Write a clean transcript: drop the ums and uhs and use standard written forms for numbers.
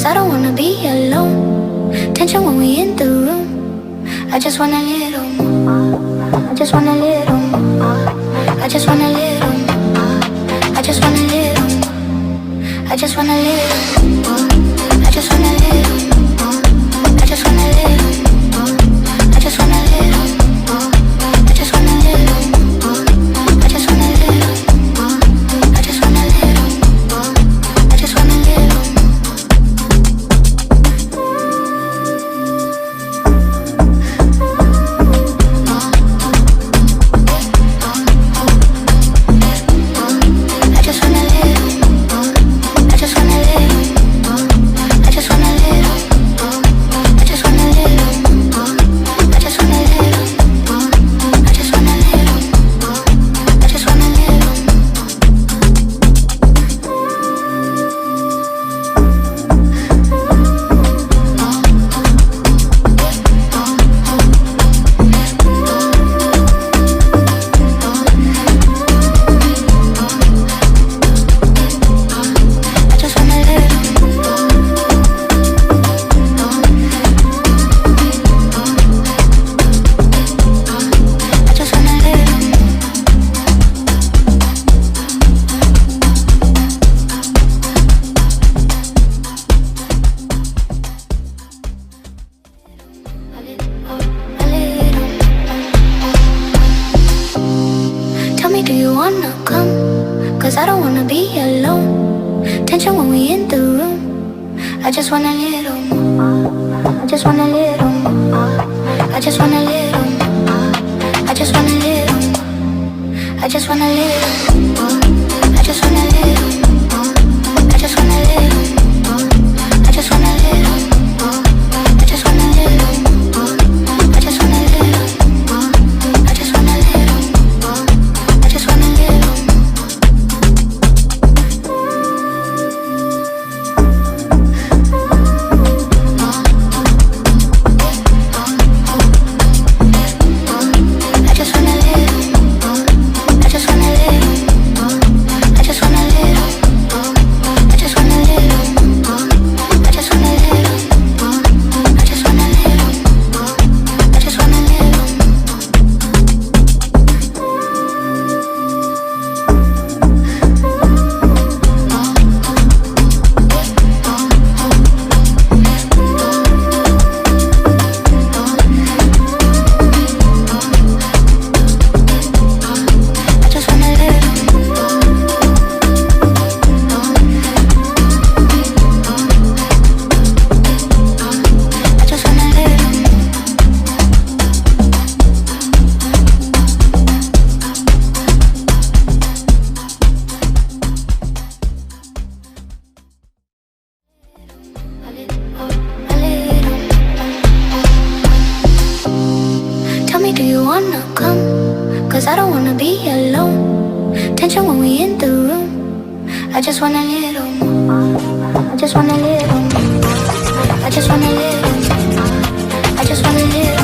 I don't wanna be alone. Tension when we in the room. I just want a little more. I just want a little more. I just want a little more. I just want a little more. I just want a little more. I just want a little more. I just want a little more. I just want a little more. I just want a little more. I just want a little more. I just want a little more. I just want a little more. Do you wanna come? Cause I don't wanna be alone. Tension when we in the room. I just want a little more. I just want a little more. I just want a little more. I just want a little more. I just want a little more. I just want a little more. I just want a little more. I just want a little more. I just want a little more. I just want a little more. I just want a little more. I just want a little. I just want a little. I just want a little. I just want a little. I just want a little. I just want a little. I just want a little. I just want a little. Tell me, do you wanna come? Cause I don't wanna be alone. Tension when we in the room. I just want a little more. I just want a little more. I just want a little more. I just want a little.